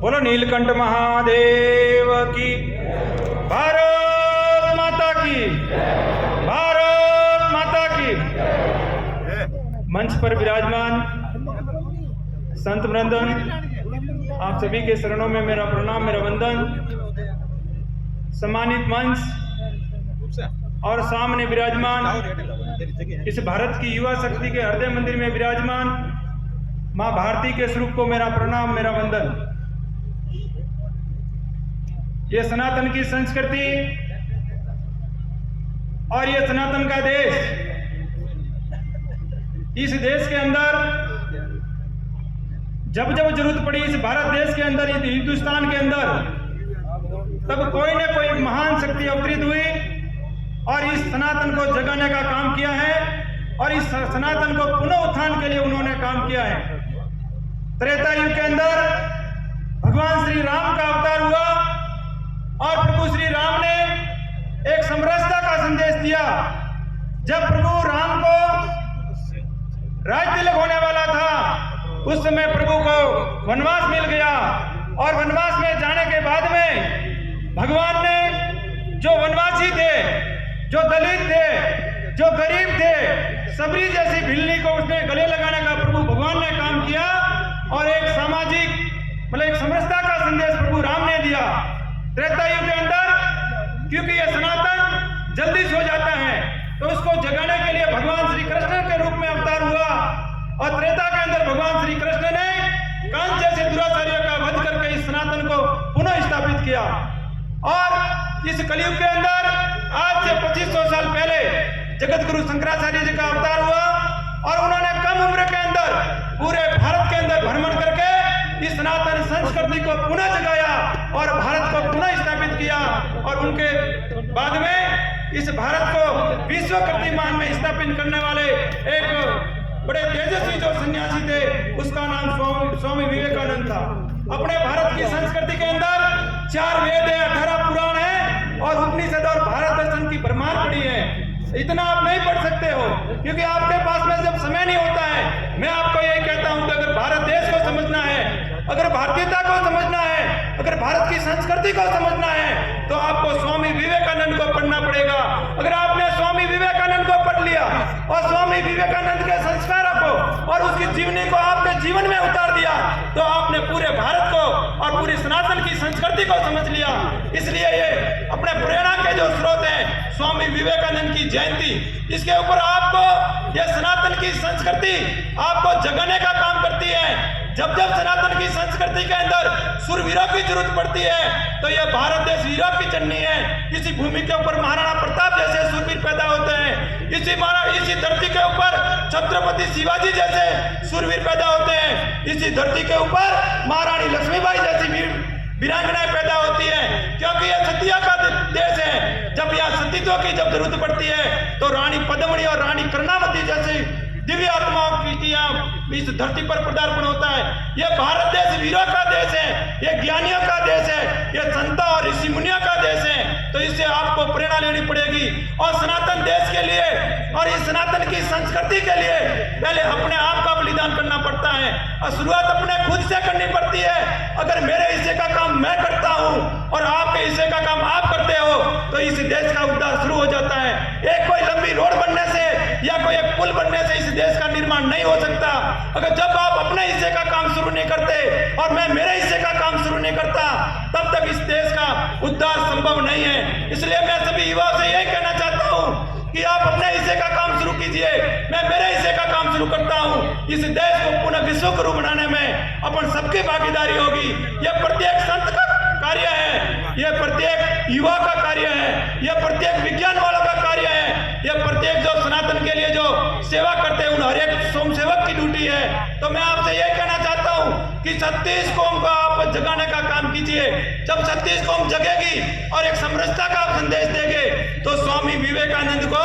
बोलो नीलकंठ महादेव की। भारत माता की, भारत माता की। मंच पर विराजमान संत वृंदन, आप सभी के शरणों में मेरा प्रणाम, मेरा वंदन। सम्मानित मंच और सामने विराजमान इस भारत की युवा शक्ति के हृदय मंदिर में विराजमान मां भारती के स्वरूप को मेरा प्रणाम, मेरा वंदन। ये सनातन की संस्कृति और ये सनातन का देश, इस देश के अंदर जब जब जरूरत पड़ी, इस भारत देश के अंदर, इस हिंदुस्तान के अंदर, तब कोई न कोई महान शक्ति अवतरित हुई और इस सनातन को जगाने का काम किया है और इस सनातन को पुनः उत्थान के लिए उन्होंने काम किया है। त्रेता युग के अंदर भगवान श्री राम का अवतार हुआ और प्रभु श्री राम ने एक समरसता का संदेश दिया। जब प्रभु राम को राज तिलक होने वाला था, उस समय प्रभु को वनवास मिल गया और वनवास में जाने के बाद में भगवान ने जो वनवासी थे, जो दलित थे, जो गरीब थे, सबरी जैसी भिल्ली को उसने गले लगाने का प्रभु भगवान ने काम किया और एक सामाजिक मतलब एक समरसता का संदेश प्रभु राम ने दिया। त्रेता युग के अंदर क्योंकि यह सनातन जल्दी सो जाता है, तो उसको जगाने के लिए भगवान श्री कृष्ण के रूप में अवतार हुआ और त्रेता के अंदर भगवान श्री कृष्ण ने कंस जैसे दुराचार्यों का वध करके इस सनातन को पुनः स्थापित किया। और इस कलयुग के अंदर आज से 2500 साल पहले जगत गुरु शंकराचार्य जी का अवतार हुआ और उन्होंने कम उम्र के अंदर पूरे भारत के अंदर भ्रमण करके इस सनातन संस्कृति को पुनः जगाया और भारत को पुनः स्थापित किया। और उनके बाद में इस भारत को विश्व कीर्तिमान में स्थापित करने वाले एक बड़े तेजस्वी जो सन्यासी थे, उसका नाम स्वामी विवेकानंद था। अपने भारत की संस्कृति के अंदर 4 वेद है, 18 पुराण है और उपनिषद और भारत दर्शन की भरमार पड़ी है। इतना आप नहीं पढ़ सकते हो क्योंकि आपके पास में जब समय नहीं होता है। मैं आपको यही कहता हूं कि अगर भारत देश को समझना है, अगर भारतीयता को समझना है, अगर भारत की संस्कृति को समझना है, तो आपको स्वामी विवेकानंद को पढ़ना पड़ेगा। अगर आपने स्वामी विवेकानंद को पढ़ लिया और स्वामी विवेकानंद के संस्कारों को और उसकी जीवनी को आपके जीवन में उतार दिया, तो आपने पूरे भारत को और पूरी सनातन की संस्कृति को समझ लिया। इसलिए ये अपने प्रेरणा के जो स्रोत हैं, स्वामी विवेकानंद की जयंती, इसके ऊपर आपको ये सनातन की संस्कृति आपको जगाने का काम करती है। जब जब सनातन की संस्कृति के अंदर सुरवीरों की जरूरत पड़ती है, तो यह भारत देश वीरों की जननी है। इसी भूमि के ऊपर महाराणा प्रताप जैसे सुरवीर पैदा होते हैं, इसी धरती के ऊपर छत्रपति शिवाजी जैसे सुरवीर पैदा होते हैं, इसी धरती के ऊपर महारानी लक्ष्मीबाई जैसी वीरांगनाएं पैदा होती है, क्योंकि यह सतिया का देश है। जब यह सतीत्व की जब जरूरत पड़ती है, तो रानी पद्मिनी और रानी कर्णावती जैसी दिव्य आत्माओं की इस धरती पर पदार्पण होता है। यह भारत देश वीरों का देश है, यह ज्ञानियों का देश है, यह संतों और ऋषि मुनियों का देश है। तो इससे आपको प्रेरणा लेनी पड़ेगी और सनातन देश के लिए और इस सनातन की संस्कृति के लिए पहले अपने आप का बलिदान करना पड़ता है और शुरुआत अपने खुद से करनी पड़ती है। अगर मेरे हिस्से का काम मैं करता हूँ और आपके हिस्से का काम आप करते हो, तो इस देश का उद्धार शुरू हो जाता है। एक कोई लंबी रोड बनने से या कोई एक पुल बनने से इस देश का निर्माण नहीं हो सकता। अगर जब आप अपने हिस्से का काम शुरू नहीं करते और मैं मेरे हिस्से का काम शुरू नहीं करता, तब तक इस देश का उद्धार संभव नहीं है। इसलिए मैं सभी युवाओं से यही कहना चाहता हूं कि आप अपने हिस्से का काम शुरू कीजिए, मैं मेरे हिस्से का काम शुरू करता हूं। इस देश को पुनः विश्व गुरु बनाने में अपन सबकी भागीदारी होगी। यह प्रत्येक संत का कार्य है, यह प्रत्येक युवा का कार्य है, यह प्रत्येक विज्ञान वालों का कार्य है, यह प्रत्येक जो सनातन के लिए जो सेवा करते हैं उन हर एक स्वयंसेवक की ड्यूटी है। तो मैं आपसे यह कहना चाहता हूं कि 36 कौम को आप जगाने का काम कीजिए। जब 36 कौम जगेगी और एक समरसता का संदेश देंगे, तो स्वामी विवेकानंद को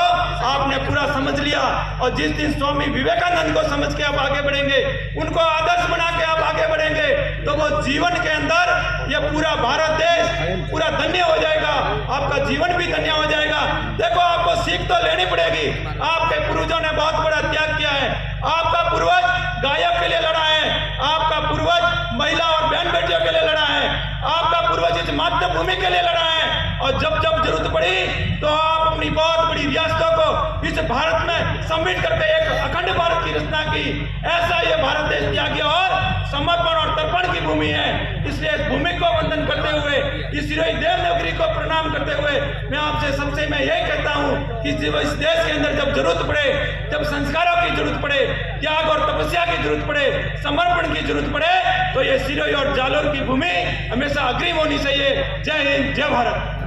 आपने पूरा समझ लिया। और जिस दिन स्वामी विवेकानंद को समझ के आप आगे बढ़ेंगे, उनको आदर्श बना के आप आगे बढ़ेंगे, तो वो जीवन के अंदर यह पूरा भारत देश पूरा धन्य हो जाएगा, आपका जीवन भी धन्य हो जाएगा। देखो, आपको सीख तो लेनी पड़ेगी। आपके पूर्वजों ने बहुत बड़ा त्याग किया है। आपका पूर्वज गायों के लिए लड़ा है, आपका पूर्वज महिला और बहन बेटियों के लिए लड़ा है। और जब जब जरूरत पड़ी तो आप अपनी बहुत बड़ी रियासतों को इस भारत में सम्मिलित करके एक अखंड भारत की रचना की। ऐसा ये भारत देश त्यागी और समर्पण और तर्पण की भूमि है। इसलिए इस भूमि को वंदन करते हुए, इस शिरोई देवनागरी को प्रणाम करते हुए मैं आपसे सबसे मैं यही कहता हूँ कि इस देश के अंदर जब जरूरत पड़े, जब संस्कारों की जरूरत पड़े, त्याग और तपस्या की जरूरत पड़े, समर्पण की जरूरत पड़े, तो ये सिरोही और जालोर की भूमि हमेशा अग्रिम होनी चाहिए। जय हिंद, जय भारत।